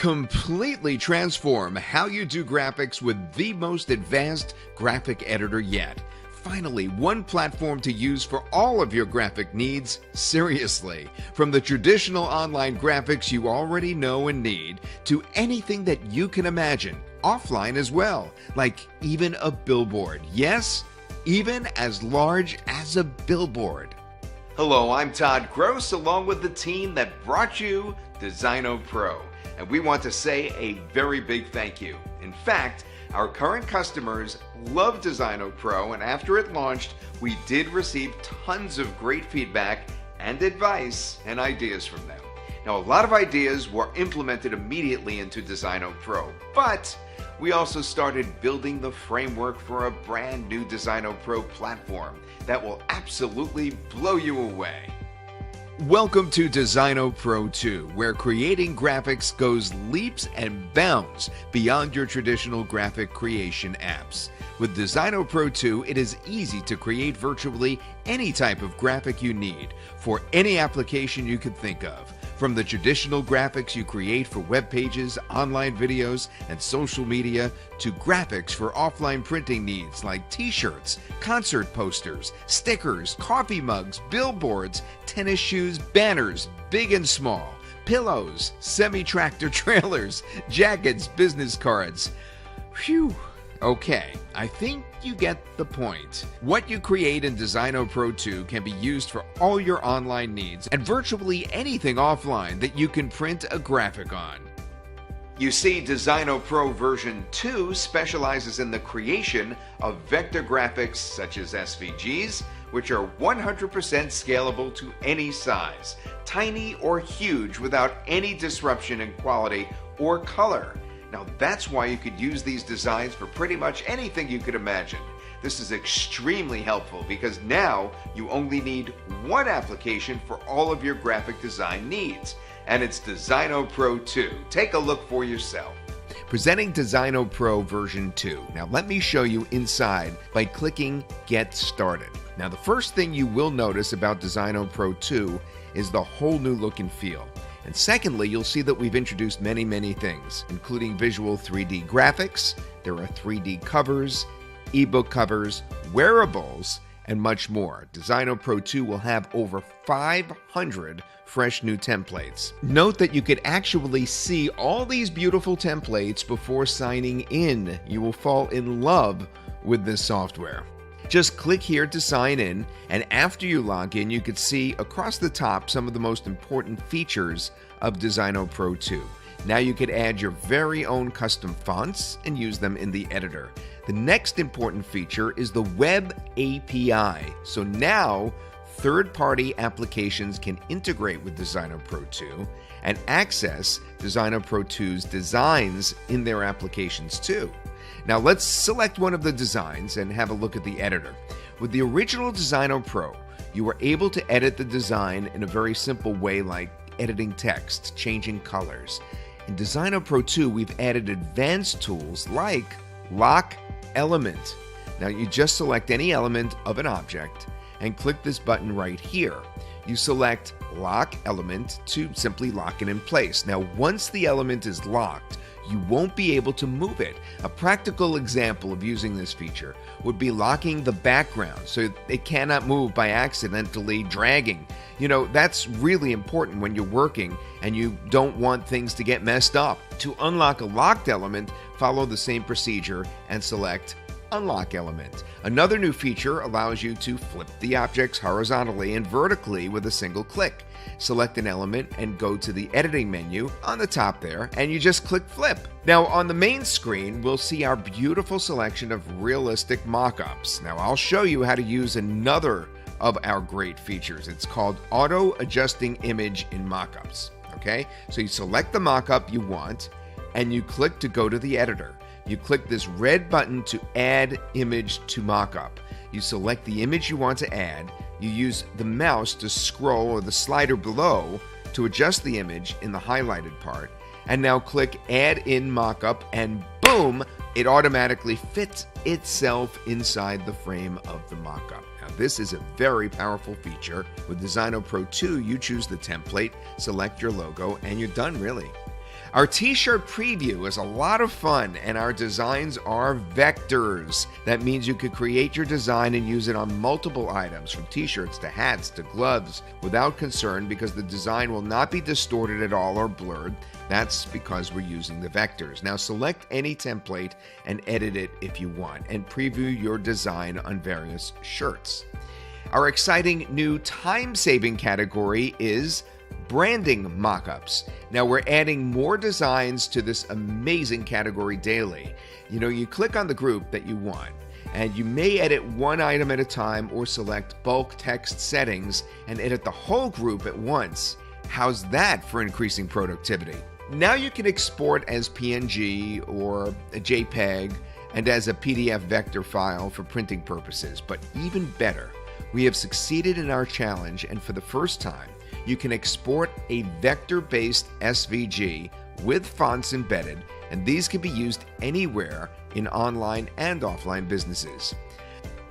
Completely transform how you do graphics with the most advanced graphic editor yet. Finally, one platform to use for all of your graphic needs. Seriously, from the traditional online graphics you already know and need to anything that you can imagine, offline as well, like even a billboard. Yes, even as large as a billboard. Hello, I'm Todd Gross, along with the team that brought you DESIGNOPRO, and we want to say a very big thank you. In fact, our current customers love DESIGNOPRO, and after it launched, we did receive tons of great feedback and advice and ideas from them. Now, a lot of ideas were implemented immediately into DESIGNOPRO, but we also started building the framework for a brand new DESIGNOPRO platform that will absolutely blow you away. Welcome to DESIGNOPRO 2, where creating graphics goes leaps and bounds beyond your traditional graphic creation apps. With DESIGNOPRO 2, it is easy to create virtually any type of graphic you need for any application you could think of. From the traditional graphics you create for web pages, online videos, and social media, to graphics for offline printing needs like t-shirts, concert posters, stickers, coffee mugs, billboards, tennis shoes, banners, big and small, pillows, semi-tractor trailers, jackets, business cards. Phew. Okay, I think you get the point. What you create in DESIGNOPRO 2 can be used for all your online needs and virtually anything offline that you can print a graphic on. You see, DESIGNOPRO version 2 specializes in the creation of vector graphics such as SVGs, which are 100% scalable to any size, tiny or huge without any disruption in quality or color. Now that's why you could use these designs for pretty much anything you could imagine. This is extremely helpful because now you only need one application for all of your graphic design needs, and it's DESIGNOPRO 2. Take a look for yourself. Presenting DESIGNOPRO version 2. Now let me show you inside by clicking Get Started. Now the first thing you will notice about DESIGNOPRO 2 is the whole new look and feel. And secondly, you'll see that we've introduced many things, including visual 3D graphics. There are 3D covers, ebook covers, wearables, and much more. DESIGNOPRO 2 will have over 500 fresh new templates. Note that you could actually see all these beautiful templates before signing in. You will fall in love with this software. Just click here to sign in, and after you log in, you can see across the top some of the most important features of DESIGNOPRO 2. Now you could add your very own custom fonts and use them in the editor. The next important feature is the Web API. So now third-party applications can integrate with DESIGNOPRO 2 and access DESIGNOPRO 2's designs in their applications too. Now let's select one of the designs and have a look at the editor. With the original DESIGNOPRO, you were able to edit the design in a very simple way, like editing text, changing colors. In DESIGNOPRO 2, we've added advanced tools like Lock Element. Now you just select any element of an object and click this button right here. You select Lock Element to simply lock it in place. Now once the element is locked, you won't be able to move it. A practical example of using this feature would be locking the background so it cannot move by accidentally dragging. You know, that's really important when you're working and you don't want things to get messed up. To unlock a locked element, follow the same procedure and select Unlock Element. Another new feature allows you to flip the objects horizontally and vertically with a single click. Select an element and go to the editing menu on the top there, and you just click flip. Now on the main screen, we'll see our beautiful selection of realistic mock-ups. Now I'll show you how to use another of our great features. It's called Auto Adjusting Image in Mockups. Okay, so you select the mockup you want and you click to go to the editor. You click this red button to add image to mockup. You select the image you want to add. You use the mouse to scroll or the slider below to adjust the image in the highlighted part. And now click Add in Mockup, and boom, it automatically fits itself inside the frame of the mockup. Now this is a very powerful feature. With DESIGNOPRO 2, you choose the template, select your logo, and you're done really. Our t-shirt preview is a lot of fun, and our designs are vectors. That means you could create your design and use it on multiple items, from t-shirts to hats to gloves, without concern, because the design will not be distorted at all or blurred. That's because we're using the vectors. Now select any template and edit it if you want, and preview your design on various shirts. Our exciting new time-saving category is branding mockups. Now we're adding more designs to this amazing category daily. You click on the group that you want, and you may edit one item at a time or select bulk text settings and edit the whole group at once. How's that for increasing productivity? Now you can export as PNG or a JPEG and as a PDF vector file for printing purposes. But even better, we have succeeded in our challenge, and for the first time, you can export a vector-based SVG with fonts embedded, and these can be used anywhere in online and offline businesses.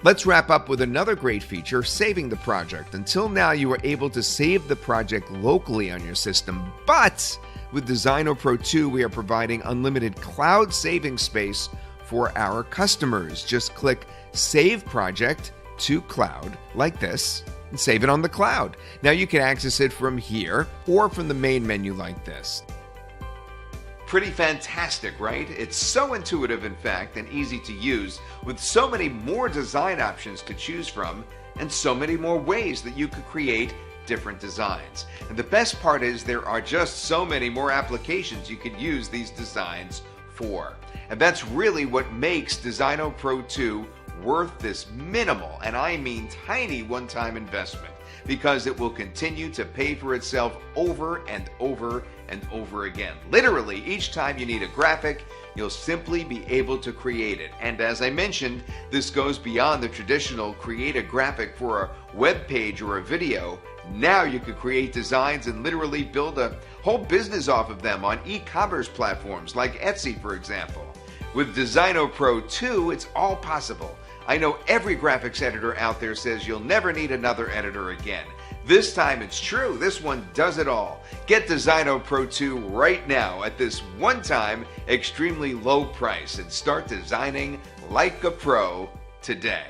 Let's wrap up with another great feature, saving the project. Until now, you were able to save the project locally on your system, but with DESIGNOPRO 2, we are providing unlimited cloud saving space for our customers. Just click Save Project to Cloud like this, and save it on the cloud. Now you can access it from here or from the main menu like this. Pretty fantastic, right? It's so intuitive, in fact, and easy to use, with so many more design options to choose from and so many more ways that you could create different designs. And the best part is there are just so many more applications you could use these designs for. And that's really what makes DESIGNOPRO 2 worth this minimal, and I mean tiny, one-time investment, because it will continue to pay for itself over and over and over again. Literally, each time you need a graphic, you'll simply be able to create it. And as I mentioned, this goes beyond the traditional create a graphic for a web page or a video. Now you can create designs and literally build a whole business off of them on e-commerce platforms like Etsy, for example. With DESIGNOPRO 2, it's all possible. I know every graphics editor out there says you'll never need another editor again. This time it's true. This one does it all. Get DESIGNOPRO 2 right now at this one-time, extremely low price and start designing like a pro today.